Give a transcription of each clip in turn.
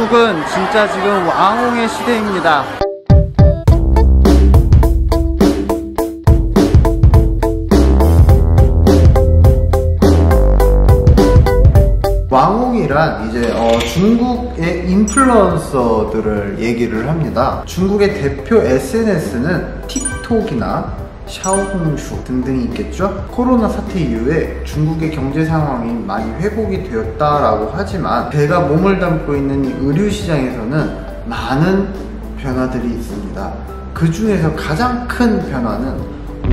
중국은 진짜 지금 왕홍의 시대입니다. 왕홍이란 이제 중국의 인플루언서들을 얘기를 합니다. 중국의 대표 SNS는 틱톡이나 샤오홍슈 등등이 있겠죠. 코로나 사태 이후에 중국의 경제 상황이 많이 회복이 되었다라고 하지만 제가 몸을 담고 있는 이 의류 시장에서는 많은 변화들이 있습니다. 그 중에서 가장 큰 변화는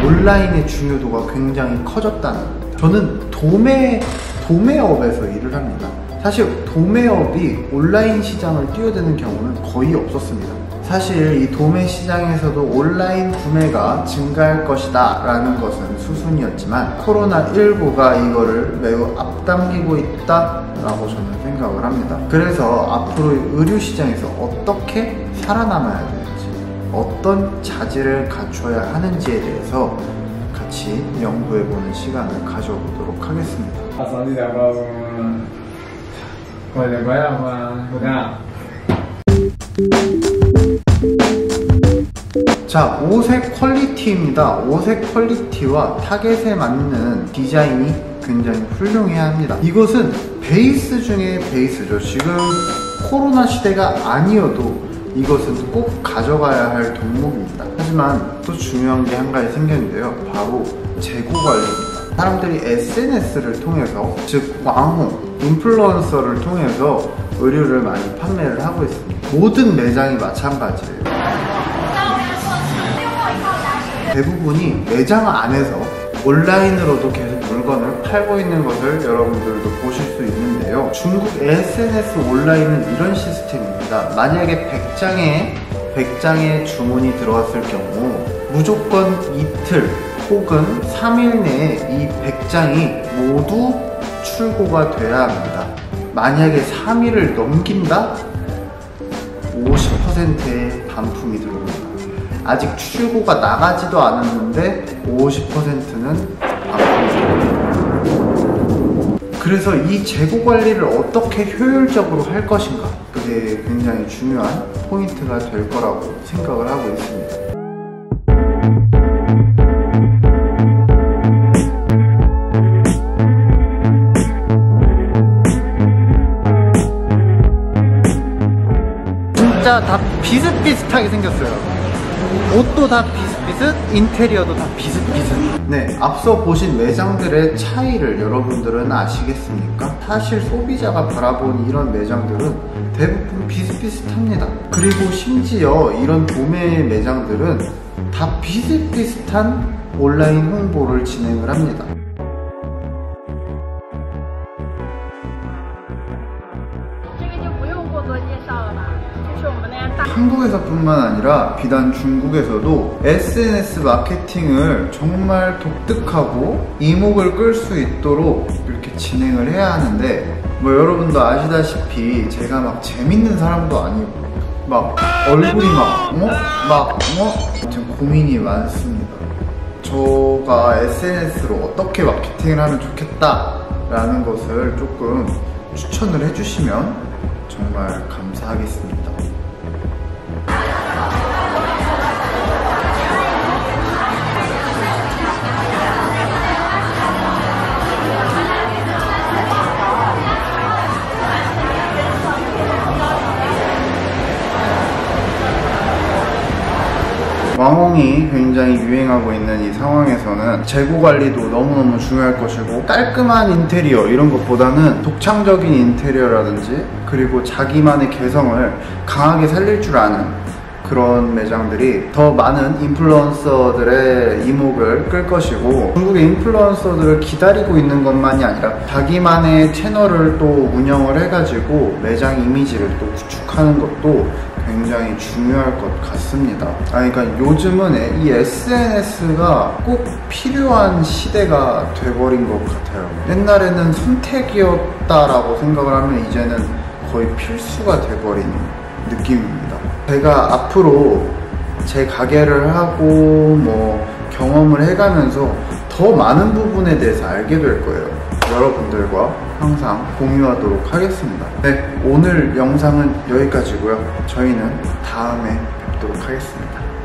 온라인의 중요도가 굉장히 커졌다는 겁니다. 저는 도매업에서 일을 합니다. 사실 도매업이 온라인 시장을 뛰어드는 경우는 거의 없었습니다. 사실 이 도매 시장에서도 온라인 구매가 증가할 것이다 라는 것은 수순이었지만 코로나19가 이거를 매우 앞당기고 있다 라고 저는 생각을 합니다. 그래서 앞으로 의류 시장에서 어떻게 살아남아야 되는지, 어떤 자질을 갖춰야 하는지에 대해서 같이 연구해보는 시간을 가져보도록 하겠습니다. 자, 옷의 퀄리티입니다. 옷의 퀄리티와 타겟에 맞는 디자인이 굉장히 훌륭해야 합니다. 이것은 베이스 중에 베이스죠. 지금 코로나 시대가 아니어도 이것은 꼭 가져가야 할 덕목입니다. 하지만 또 중요한 게 한 가지 생겼는데요. 바로 재고 관리입니다. 사람들이 SNS를 통해서, 즉 왕홍, 인플루언서를 통해서 의류를 많이 판매를 하고 있습니다. 모든 매장이 마찬가지예요. 대부분이 매장 안에서 온라인으로도 계속 물건을 팔고 있는 것을 여러분들도 보실 수 있는데요. 중국 SNS 온라인은 이런 시스템입니다. 만약에 100장의 주문이 들어왔을 경우 무조건 이틀 혹은 3일 내에 이 100장이 모두 출고가 돼야 합니다. 만약에 3일을 넘긴다? 50%의 반품이 들어옵니다. 아직 출고가 나가지도 않았는데 50%는 반품이 들어옵니다. 그래서 이 재고 관리를 어떻게 효율적으로 할 것인가, 그게 굉장히 중요한 포인트가 될 거라고 생각을 하고 있습니다. 진짜 다 비슷비슷하게 생겼어요. 옷도 다 비슷비슷, 인테리어도 다 비슷비슷. 네, 앞서 보신 매장들의 차이를 여러분들은 아시겠습니까? 사실 소비자가 바라본 이런 매장들은 대부분 비슷비슷합니다. 그리고 심지어 이런 도매 매장들은 다 비슷비슷한 온라인 홍보를 진행을 합니다. 한국에서뿐만 아니라 비단 중국에서도 SNS 마케팅을 정말 독특하고 이목을 끌 수 있도록 이렇게 진행을 해야 하는데, 뭐 여러분도 아시다시피 제가 막 재밌는 사람도 아니고 막 얼굴이 아무튼 고민이 많습니다. 저가 SNS로 어떻게 마케팅을 하면 좋겠다 라는 것을 조금 추천을 해주시면 정말 감사하겠습니다. 왕홍이 굉장히 유행하고 있는 이 상황에서는 재고 관리도 너무너무 중요할 것이고, 깔끔한 인테리어 이런 것보다는 독창적인 인테리어라든지 그리고 자기만의 개성을 강하게 살릴 줄 아는 그런 매장들이 더 많은 인플루언서들의 이목을 끌 것이고, 중국의 인플루언서들을 기다리고 있는 것만이 아니라 자기만의 채널을 또 운영을 해가지고 매장 이미지를 또 구축하는 것도 굉장히 중요할 것 같습니다. 그러니까 요즘은 이 SNS가 꼭 필요한 시대가 돼버린 것 같아요. 옛날에는 선택이었다라고 생각을 하면 이제는 거의 필수가 돼버린 느낌입니다. 제가 앞으로 제 가게를 하고 뭐 경험을 해가면서 더 많은 부분에 대해서 알게 될 거예요. 여러분들과 항상 공유하도록 하겠습니다. 네, 오늘 영상은 여기까지고요. 저희는 다음에 뵙도록 하겠습니다.